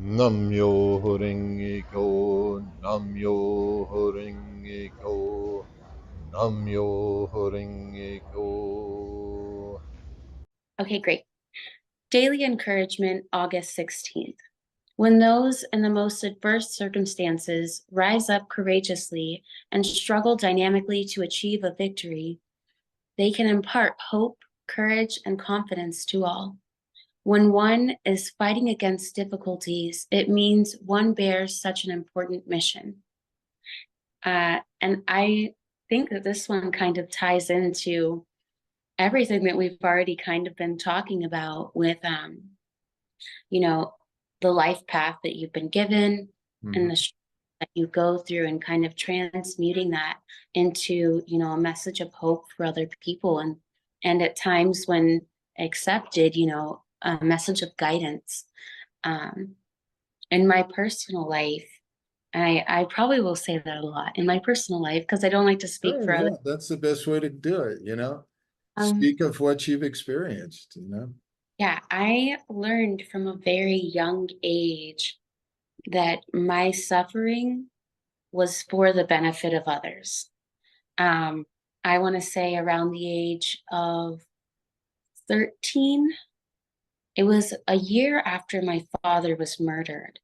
Myoho Renge Kyo, Myoho Renge Kyo, Myoho Renge Kyo. Okay, great. Daily encouragement, August 16th. When those in the most adverse circumstances rise up courageously and struggle dynamically to achieve a victory, they can impart hope, courage, and confidence to all. When one is fighting against difficulties, it means one bears such an important mission. And I think that this one kind of ties into everything that we've already kind of been talking about with, you know, the life path that you've been given and Mhm. the that you go through and kind of transmuting that into, a message of hope for other people and at times when accepted, a message of guidance. Um, in my personal life, I probably will say that a lot in my personal life because I don't like to speak Sure, for other. yeah, that's the best way to do it, you know? Um, Speak of what you've experienced, you know? yeah, I learned from a very young age that my suffering was for the benefit of others. Um, I want to say around the age of 13, it was a year after my father was murdered.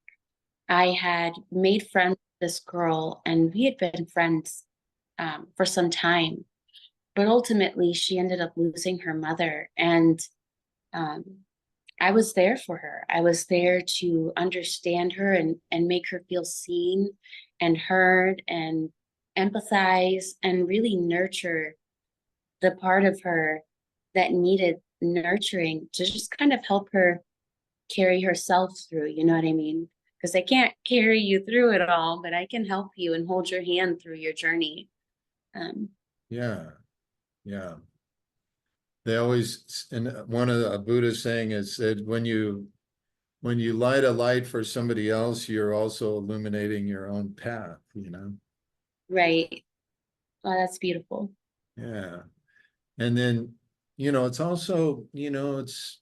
I had made friends with this girl, and we had been friends for some time. But ultimately, she ended up losing her mother, and um, I was there for her. I was there to understand her and make her feel seen and heard and empathize and really nurture the part of her that needed nurturing to just kind of help her carry herself through. You know what I mean? Because I can't carry you through it all, but I can help you and hold your hand through your journey. Um, Yeah, yeah. They always, and one of the Buddha's saying is that when you light a light for somebody else, you're also illuminating your own path, you know? right. Oh, that's beautiful. Yeah. And then, it's also, it's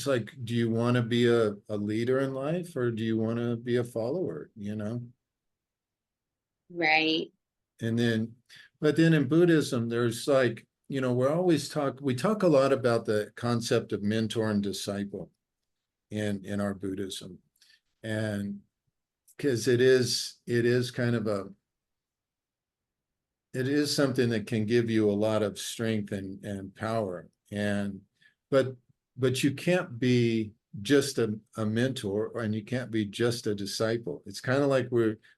like, do you want to be a leader in life or do you want to be a follower, you know? Right. And then, but then in Buddhism, there's like, we talk a lot about the concept of mentor and disciple in our Buddhism. And because it is kind of it is something that can give you a lot of strength and power. But you can't be just a mentor and you can't be just a disciple. It's kind of like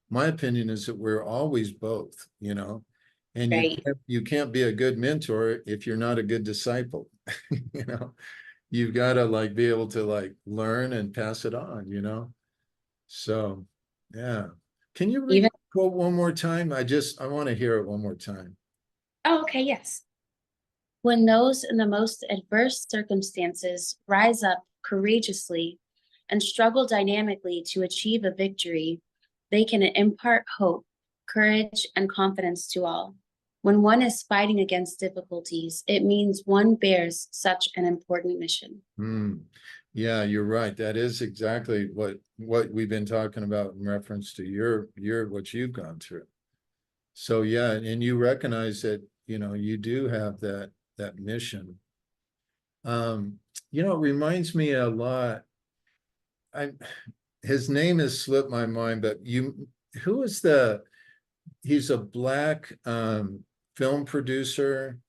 my opinion is that we're always both, and you Right. can't, you can't be a good mentor if you're not a good disciple. you know, you've got to like be able to like learn and pass it on. So, yeah. Can you read Even, the quote one more time? I want to hear it one more time. oh, okay, yes. When those in the most adverse circumstances rise up courageously and struggle dynamically to achieve a victory, they can impart hope, courage, and confidence to all. When one is fighting against difficulties, it means one bears such an important mission. Hmm. Yeah, you're right. That is exactly what we've been talking about in reference to your what you've gone through. So yeah, and you recognize that, you do have that mission. It reminds me a lot. I His name has slipped my mind, but who is he's a black film producer.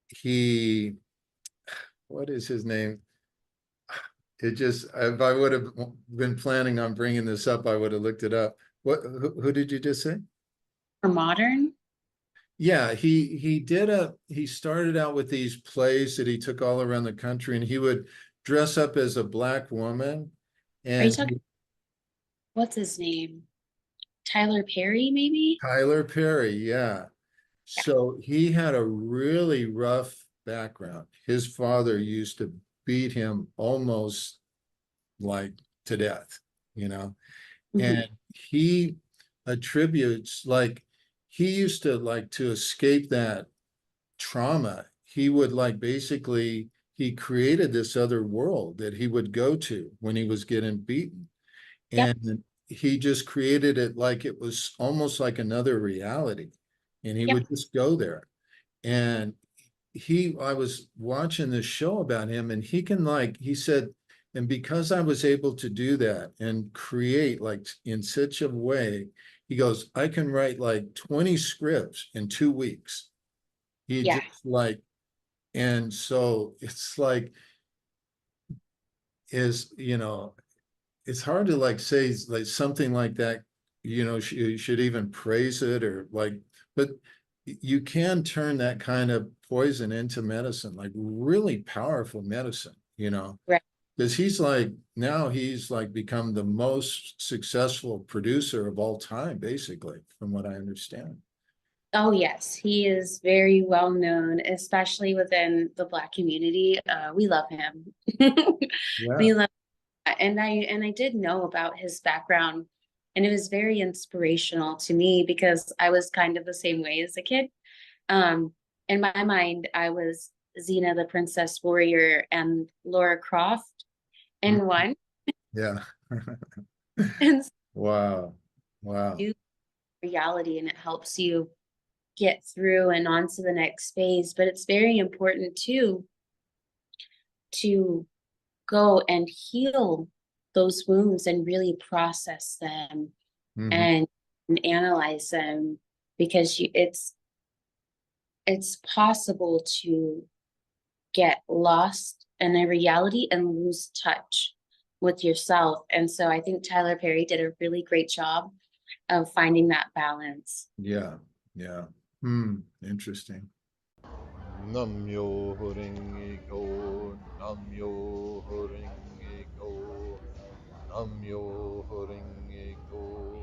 He what is his name? It just, if I would have been planning on bringing this up, I would have looked it up. Who did you just say? For modern, Yeah, he started out with these plays that he took all around the country, and he would dress up as a black woman, are you and talking, what's his name? Tyler Perry, maybe? Tyler Perry, yeah. Yeah. So he had a really rough background. His father used to beat him almost like to death, you know. Mhm. And he attributes like he used to like to escape that trauma. He would like basically he created this other world that he would go to when he was getting beaten. Yep. And he just created it like it was almost like another reality. And he Yep. would just go there. And I was watching this show about him, and he can, like, he said, and because I was able to do that and create like in such a way, he goes, I can write like 20 scripts in 2 weeks. He Yeah. just like, and so it's like, is, it's hard to like say like something like that, you should even praise it or like, but you can turn that kind of poison into medicine, like really powerful medicine, Right. because he's like become the most successful producer of all time, basically, from what I understand. Oh, yes. He is very well known, especially within the Black community. We love him. Yeah. We love, and I did know about his background, and it was very inspirational to me because I was kind of the same way as a kid. Um, in my mind, I was Xena the Princess Warrior and Laura Croft Mm, in one. yeah. And so Wow. Wow. you reality, and it helps you get through and on to the next phase. But it's very important too to go and heal those wounds and really process them Mhm. and analyze them because it's possible to get lost in a reality and lose touch with yourself. And so I think Tyler Perry did a really great job of finding that balance. Yeah. Yeah. Interesting. Namyo Renge Kyo, Namyo Renge Kyo, Namyo Renge Kyo.